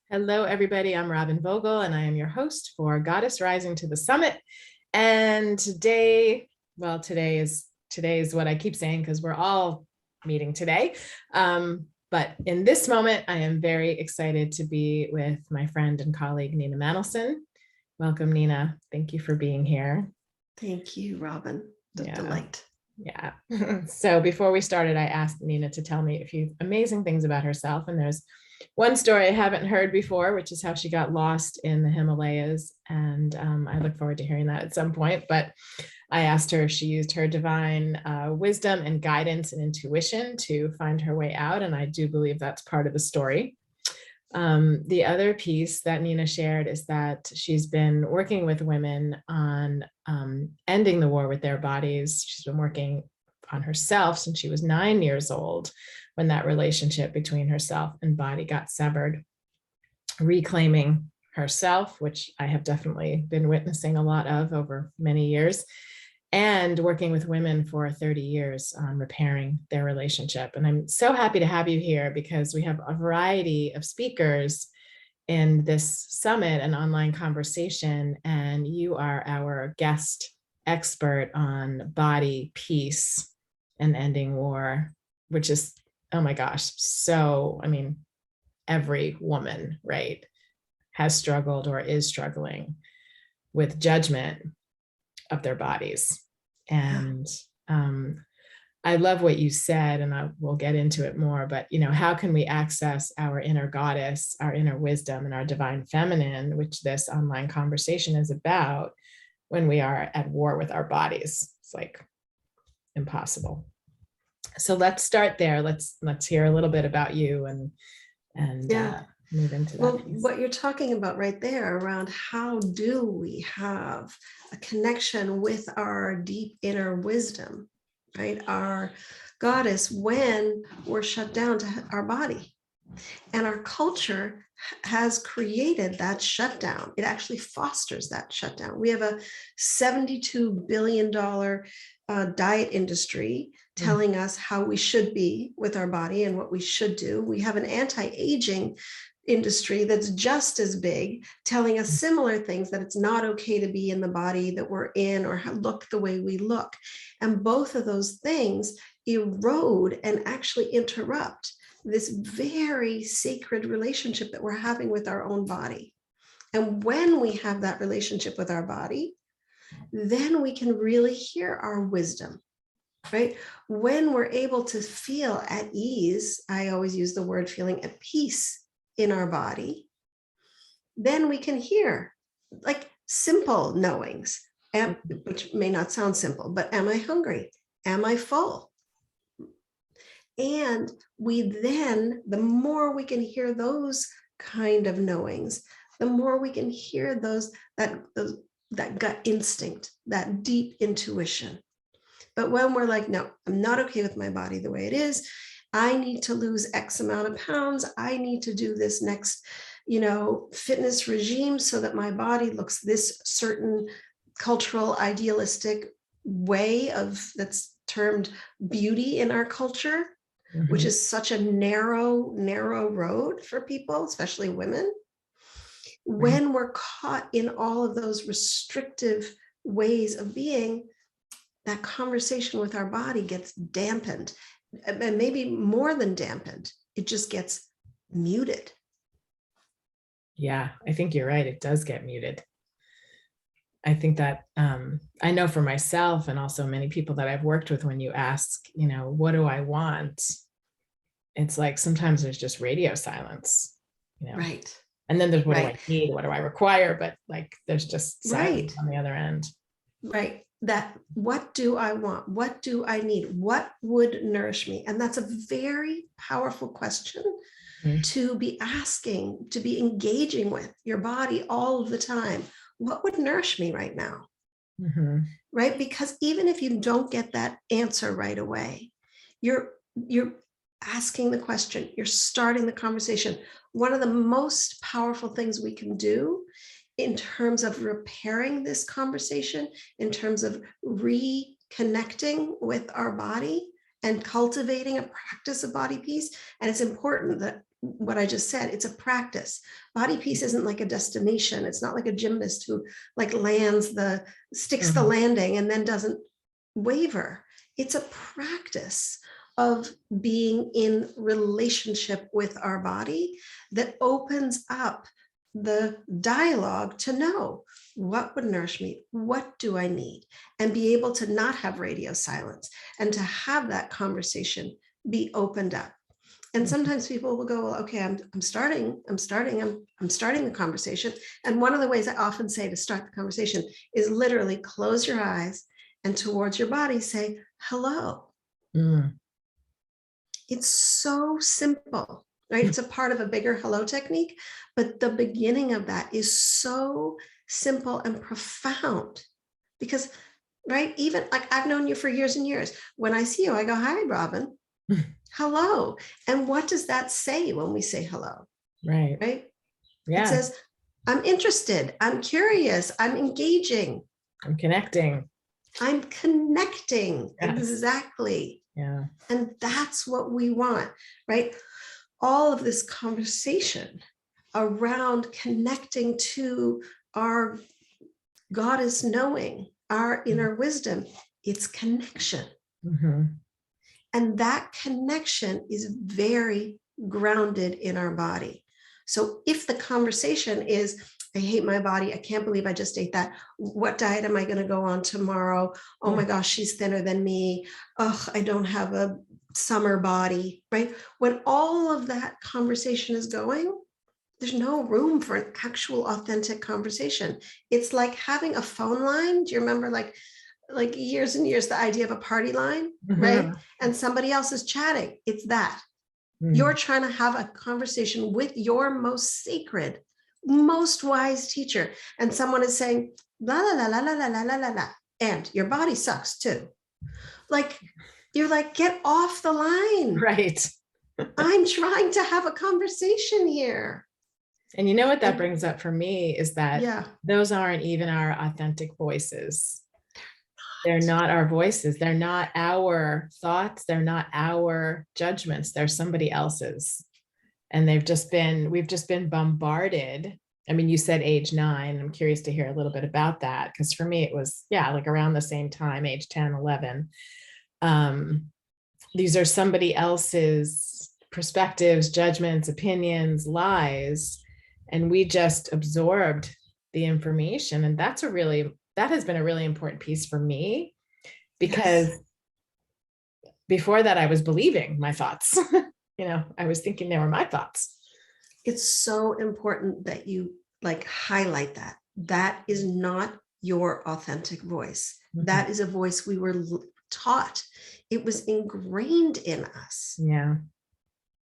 Hello, everybody. I'm Robin Vogel, and I am your host for Goddess Rising to the Summit. And today is what I keep saying because we're all meeting today. But in this moment, I am very excited to be with my friend and colleague, Nina Manolson. Welcome, Nina. Thank you for being here. Thank you, Robin. Delight. Yeah. So before we started, I asked Nina to tell me a few amazing things about herself. And there's one story I haven't heard before, which is how she got lost in the Himalayas. And I look forward to hearing that at some point. But I asked her if she used her divine wisdom and guidance and intuition to find her way out. And I do believe that's part of the story. The other piece that Nina shared is that she's been working with women on ending the war with their bodies. She's been working on herself since she was 9 years old, when that relationship between herself and body got severed, reclaiming herself, which I have definitely been witnessing a lot of over many years, and working with women for 30 years on repairing their relationship. And I'm so happy to have you here because we have a variety of speakers in this summit and online conversation, and you are our guest expert on body, peace, and ending war, which is, oh my gosh, so, every woman, right, has struggled or is struggling with judgment of their bodies. And I love what you said, and we'll get into it more, but how can we access our inner goddess, our inner wisdom, and our divine feminine, which this online conversation is about, when we are at war with our bodies? It's like impossible. So let's start there. Let's hear a little bit about you and move into that. Well, piece. What you're talking about right there around how do we have a connection with our deep inner wisdom, right? Our goddess, when we're shut down to our body. And our culture has created that shutdown. It actually fosters that shutdown. We have a $72 billion diet industry telling us how we should be with our body and what we should do. We have an anti-aging industry that's just as big, telling us similar things, that it's not okay to be in the body that we're in or look the way we look. And both of those things erode and actually interrupt this very sacred relationship that we're having with our own body. And when we have that relationship with our body, then we can really hear our wisdom, right? When we're able to feel at ease, I always use the word feeling at peace in our body, then we can hear like simple knowings, which may not sound simple, but am I hungry? Am I full? And the more we can hear those kind of knowings, the more we can hear that gut instinct, that deep intuition. But when we're like, no, I'm not okay with my body the way it is, I need to lose X amount of pounds, I need to do this next, fitness regime so that my body looks this certain cultural idealistic way that's termed beauty in our culture, which is such a narrow road for people, especially women. When we're caught in all of those restrictive ways of being, that conversation with our body gets dampened, and maybe more than dampened, it just gets muted. Yeah, I think you're right. It does get muted. I think that I know for myself and also many people that I've worked with, when you ask, what do I want? It's like sometimes there's just radio silence, Right. And then there's what do I need? What do I require? But like there's just silence on the other end. Right. That what do I want? What do I need? What would nourish me? And that's a very powerful question to be asking, to be engaging with your body all of the time. What would nourish me right now? Right? Because even if you don't get that answer right away, you're asking the question, you're starting the conversation. One of the most powerful things we can do in terms of repairing this conversation, in terms of reconnecting with our body and cultivating a practice of body peace. And it's important that what I just said, it's a practice. Body peace isn't like a destination. It's not like a gymnast who like sticks the landing and then doesn't waver. It's a practice of being in relationship with our body that opens up the dialogue to know what would nourish me, what do I need, and be able to not have radio silence and to have that conversation be opened up. And sometimes people will go, well, okay, I'm starting the conversation. And one of the ways I often say to start the conversation is literally close your eyes and towards your body say, hello. Mm. It's so simple, right? It's a part of a bigger hello technique, but the beginning of that is so simple and profound because, right? Even like I've known you for years and years. When I see you, I go, hi, Robin. Hello. And what does that say when we say hello? Right. Right? Yeah. It says, I'm interested. I'm curious. I'm engaging. I'm connecting. I'm connecting. Yes. Exactly. Yeah. And that's what we want, right? All of this conversation around connecting to our goddess knowing, our inner wisdom, it's connection. Mm-hmm. And that connection is very grounded in our body. So if the conversation is, I hate my body, I can't believe I just ate that. What diet am I going to go on tomorrow? Oh my gosh, she's thinner than me. Oh, I don't have a summer body, right? When all of that conversation is going, there's no room for an actual authentic conversation. It's like having a phone line. Do you remember like years and years, the idea of a party line, right? And somebody else is chatting. It's that. You're trying to have a conversation with your most sacred, most wise teacher. And someone is saying, la, la, la, la, la, la, la, la, la, la. And your body sucks too. Like, you're like, get off the line. Right. I'm trying to have a conversation here. And you know what that brings up for me is that those aren't even our authentic voices. They're not our voices. They're not our thoughts. They're not our judgments. They're somebody else's. And we've just been bombarded. I mean, you said age 9. I'm curious to hear a little bit about that. Because for me, it was, like around the same time, age 10, 11. These are somebody else's perspectives, judgments, opinions, lies. And we just absorbed the information. And that has been a really important piece for me, because before that I was believing my thoughts. I was thinking they were my thoughts. It's so important that you highlight that. That is not your authentic voice. That is a voice we were taught. It was ingrained in us. Yeah.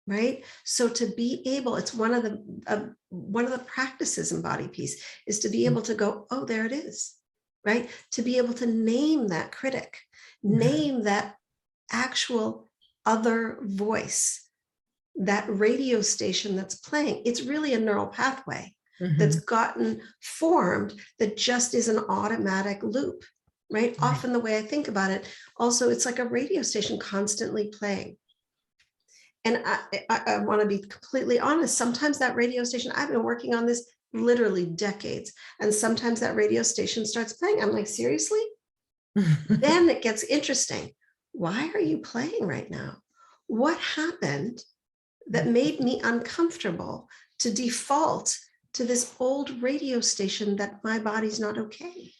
Right. So to be able, it's one of the practices in body peace is to be able to go, oh, there it is. Right. To be able to name that critic, name that actual other voice, that radio station that's playing. It's really a neural pathway that's gotten formed that just is an automatic loop. Right. Often the way I think about it, also, it's like a radio station constantly playing. And I want to be completely honest. Sometimes that radio station, I've been working on this literally decades. And sometimes that radio station starts playing. I'm like, seriously? Then it gets interesting. Why are you playing right now? What happened that made me uncomfortable to default to this old radio station that my body's not okay?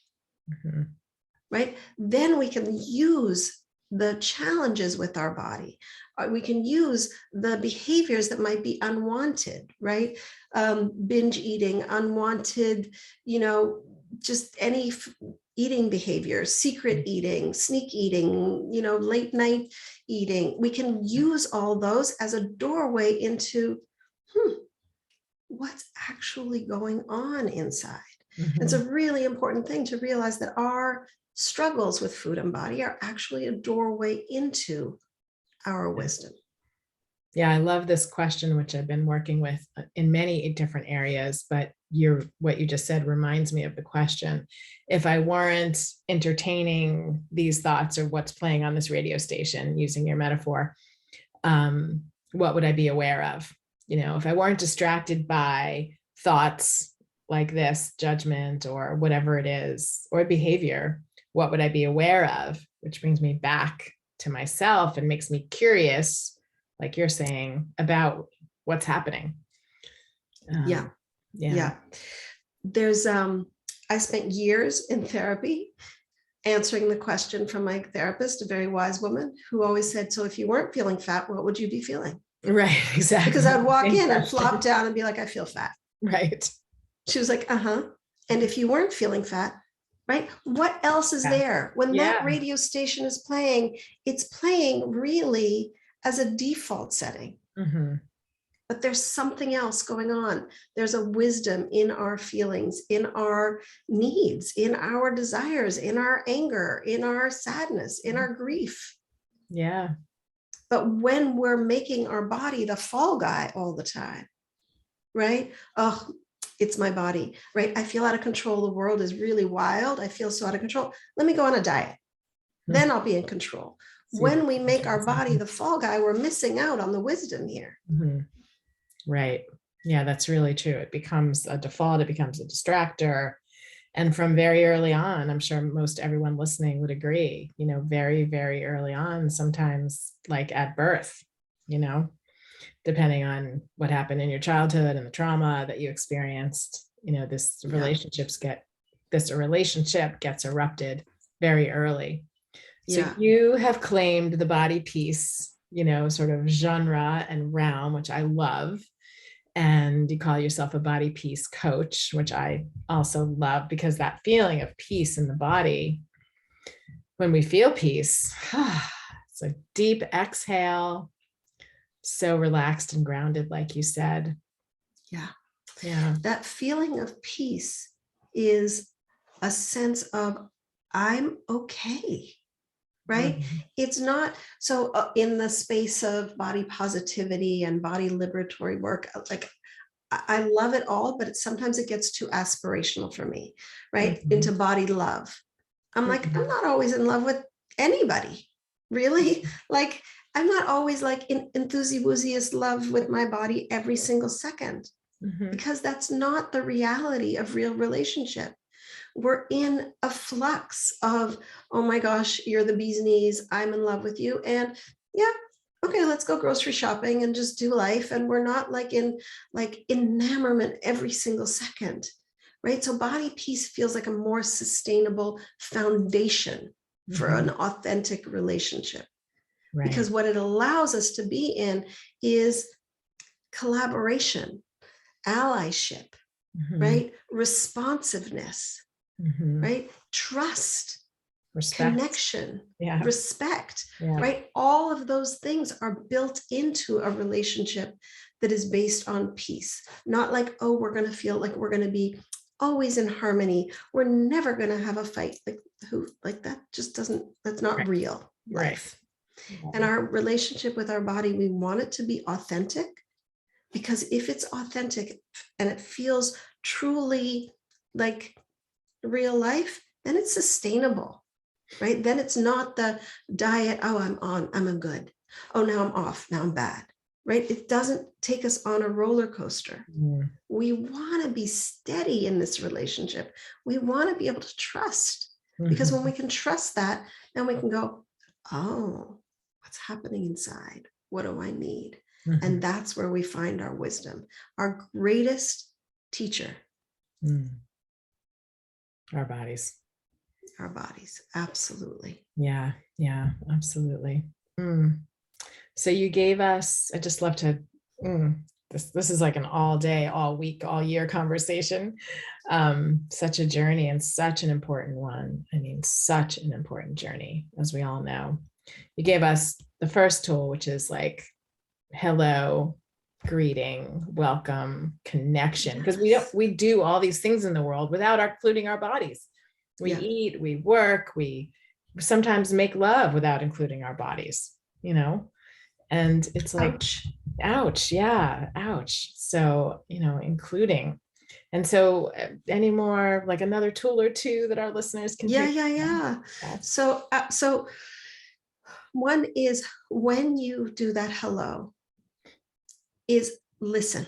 Right? Then we can use the challenges with our body. We can use the behaviors that might be unwanted, right? Binge eating, unwanted, just any eating behavior, secret eating, sneak eating, late night eating. We can use all those as a doorway into what's actually going on inside. It's a really important thing to realize that our struggles with food and body are actually a doorway into our wisdom. Yeah, I love this question, which I've been working with in many different areas, but what you just said reminds me of the question. If I weren't entertaining these thoughts or what's playing on this radio station, using your metaphor, what would I be aware of? if I weren't distracted by thoughts like this, judgment or whatever it is, or behavior, what would I be aware of? Which brings me back to myself and makes me curious, like you're saying, about what's happening. Yeah. Yeah. There's I spent years in therapy answering the question from my therapist, a very wise woman who always said, so if you weren't feeling fat, what would you be feeling? Right, exactly. Because I'd walk Same in and question. flop down and be like, I feel fat. Right. She was like, uh-huh. And if you weren't feeling fat, right, what else is Yeah. there? When that Yeah. radio station is playing, it's playing really as a default setting. Mm-hmm. But there's something else going on. There's a wisdom in our feelings, in our needs, in our desires, in our anger, in our sadness, in our grief. Yeah. But when we're making our body the fall guy all the time, right? Oh, it's my body, right? I feel out of control. The world is really wild. I feel so out of control. Let me go on a diet. Then I'll be in control. When we make our body the fall guy, we're missing out on the wisdom here. Mm-hmm. Right. Yeah, that's really true. It becomes a default, it becomes a distractor. And from very early on, I'm sure most everyone listening would agree, very, very early on, sometimes like at birth, depending on what happened in your childhood and the trauma that you experienced, this relationship gets erupted very early. So you have claimed the body peace, sort of genre and realm, which I love. And you call yourself a body peace coach, which I also love, because that feeling of peace in the body, when we feel peace, it's a deep exhale, so relaxed and grounded, like you said. Yeah. That feeling of peace is a sense of I'm okay. Right? Mm-hmm. It's not so in the space of body positivity and body liberatory work, like I love it all, but sometimes it gets too aspirational for me, right? Mm-hmm. Into body love. I'm like, I'm not always in love with anybody, really. Like, I'm not always like in enthusiast love with my body every single second, because that's not the reality of real relationship. We're in a flux of, oh my gosh, you're the bee's knees, I'm in love with you. And yeah, okay, let's go grocery shopping and just do life. And we're not like in like enamorment every single second, right? So body peace feels like a more sustainable foundation for an authentic relationship. Right. Because what it allows us to be in is collaboration, allyship, right? Responsiveness, right? Trust, respect. Connection, respect, right? All of those things are built into a relationship that is based on peace. Not like, oh, we're going to feel like we're going to be always in harmony. We're never going to have a fight. Like that just doesn't, that's not real life. And our relationship with our body, we want it to be authentic, because if it's authentic and it feels truly like real life, then it's sustainable, right? Then it's not the diet, oh, I'm good. Oh, now I'm off, now I'm bad, right? It doesn't take us on a roller coaster. We want to be steady in this relationship. We want to be able to trust, because when we can trust that, then we can go, oh, what's happening inside? What do I need? And that's where we find our wisdom, our greatest teacher. Our bodies. Our bodies. Absolutely. Yeah, absolutely. So you gave us, I just love to, this is like an all day, all week, all year conversation. Such a journey, and such an important one. I mean, such an important journey, as we all know. You gave us the first tool, which is like, hello, greeting, welcome, connection, because we do all these things in the world without including our bodies. We eat, we work, we sometimes make love without including our bodies, and it's like, ouch. So, including. And so any more, like another tool or two that our listeners can take? So one is, when you do that hello, is listen,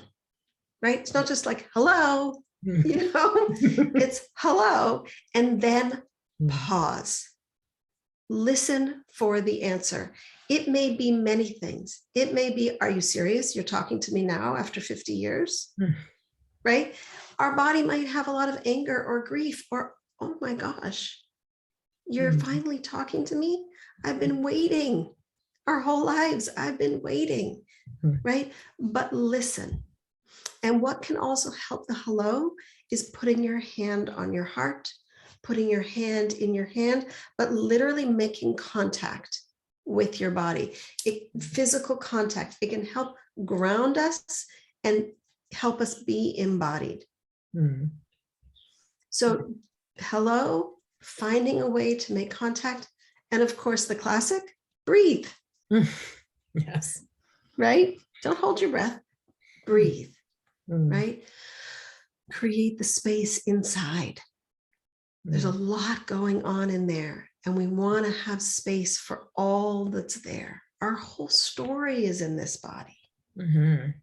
right? It's not just like, hello, Mm. it's hello, and then Mm. pause. Listen for the answer. It may be many things. It may be, are you serious? You're talking to me now after 50 years, Mm. right? Our body might have a lot of anger or grief or, oh my gosh, you're Mm. finally talking to me? I've been waiting our whole lives. I've been waiting, Mm. right? But listen. And what can also help the hello is putting your hand on your heart, putting your hand in your hand, but literally making contact with your body. Physical contact, it can help ground us and help us be embodied. Mm. So, hello, finding a way to make contact. And of course, the classic, breathe, Mm. Yes. right? Don't hold your breath, breathe, Mm. right? Create the space inside. There's a Mm. lot going on in there, and we want to have space for all that's there. Our whole story is in this body. Mhm.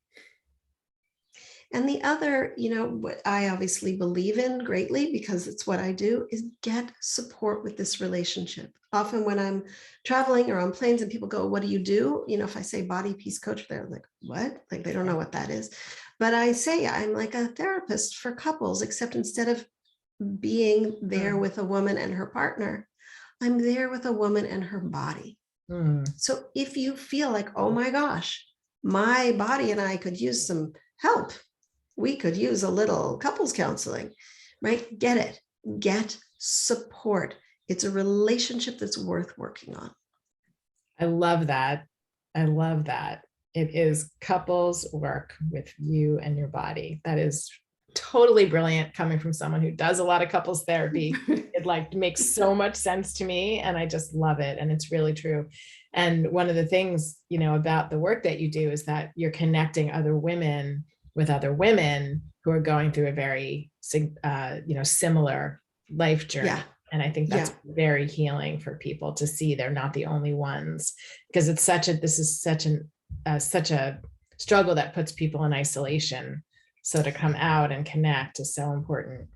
And the other, what I obviously believe in greatly because it's what I do is get support with this relationship. Often when I'm traveling or on planes and people go, what do you do? If I say body peace coach, they're like, what? Like they don't know what that is. But I say I'm like a therapist for couples, except instead of being there Mm. with a woman and her partner, I'm there with a woman and her body. Mm. So if you feel like, oh my gosh, my body and I could use some help, we could use a little couples counseling, right? Get it, get support. It's a relationship that's worth working on. I love that. I love that. It is couples work with you and your body. That is totally brilliant coming from someone who does a lot of couples therapy. It like makes so much sense to me and I just love it. And it's really true. And one of the things, about the work that you do is that you're connecting other women with other women who are going through a very, similar life journey. Yeah. And I think that's Yeah. very healing for people to see they're not the only ones, because this is such a struggle that puts people in isolation. So to come out and connect is so important.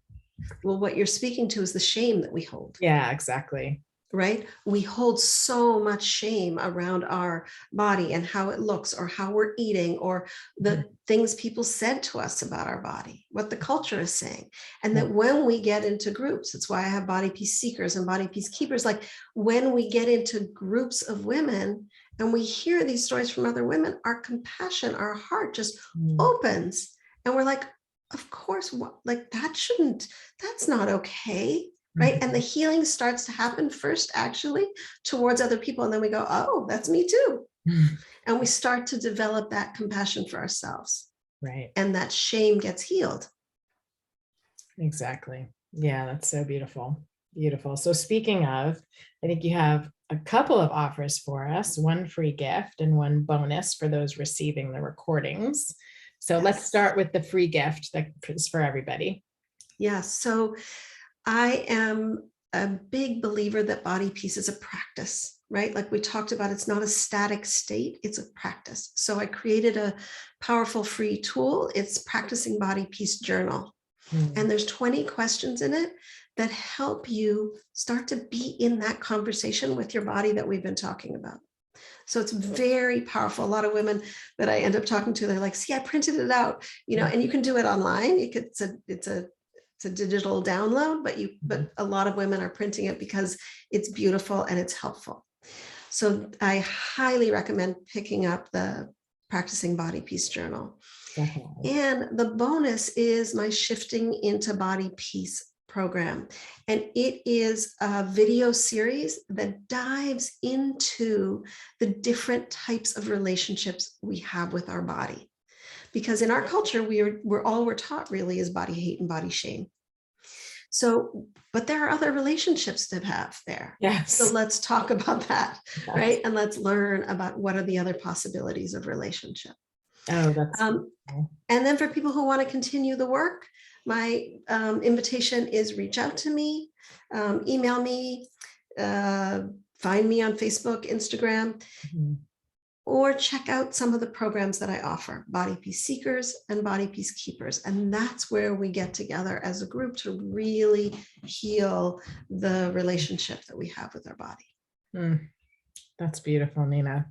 Well, what you're speaking to is the shame that we hold. Yeah, exactly. Right? We hold so much shame around our body and how it looks or how we're eating or the things people said to us about our body, what the culture is saying. And that when we get into groups, that's why I have body peace seekers and body peace keepers. Like when we get into groups of women and we hear these stories from other women, our compassion, our heart just opens and we're like, of course, like that's not okay. Right. And the healing starts to happen first, actually, towards other people. And then we go, oh, that's me too. And we start to develop that compassion for ourselves. Right. And that shame gets healed. Exactly. Yeah, that's so beautiful. Beautiful. So speaking of, I think you have a couple of offers for us, one free gift and one bonus for those receiving the recordings. So let's start with the free gift that is for everybody. Yeah. So I am a big believer that body peace is a practice, right? Like we talked about, it's not a static state, it's a practice. So I created a powerful free tool. It's Practicing Body Peace Journal. And there's 20 questions in it that help you start to be in that conversation with your body that we've been talking about. So it's very powerful. A lot of women that I end up talking to, they're like, see, I printed it out, and you can do it online. It's a digital download, but a lot of women are printing it because it's beautiful and it's helpful. So I highly recommend picking up the Practicing Body Peace Journal. Definitely. And the bonus is my Shifting into Body Peace program. And it is a video series that dives into the different types of relationships we have with our body. Because in our culture, we're taught really is body hate and body shame. So, but there are other relationships to have there. Yes. So let's talk about that, Yes. right? And let's learn about what are the other possibilities of relationship. Oh, that's and then for people who want to continue the work, my invitation is reach out to me, email me, find me on Facebook, Instagram. or check out some of the programs that I offer, Body Peace Seekers and Body Peace Keepers. And that's where we get together as a group to really heal the relationship that we have with our body. That's beautiful, Nina.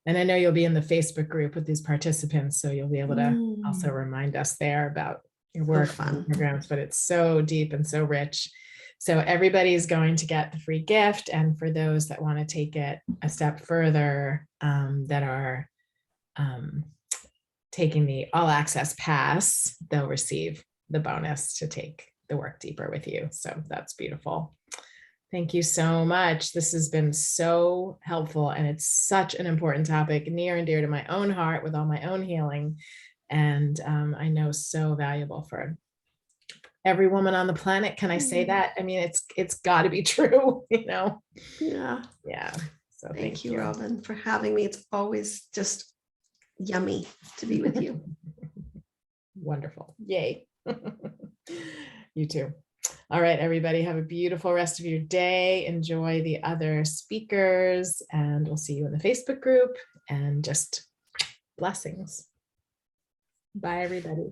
And I know you'll be in the Facebook group with these participants, so you'll be able to also remind us there about your work and programs, but it's so deep and so rich. So everybody's going to get the free gift. And for those that want to take it a step further, that are taking the all access pass, they'll receive the bonus to take the work deeper with you. So that's beautiful. Thank you so much. This has been so helpful, and it's such an important topic, near and dear to my own heart with all my own healing. And I know so valuable for every woman on the planet. Can I say that? I mean, it's got to be true, you know? Yeah. Yeah. So thank you, Robin, for having me. It's always just yummy to be with you. Wonderful. Yay. You too. All right, everybody, have a beautiful rest of your day. Enjoy the other speakers, and we'll see you in the Facebook group, and just blessings. Bye, everybody.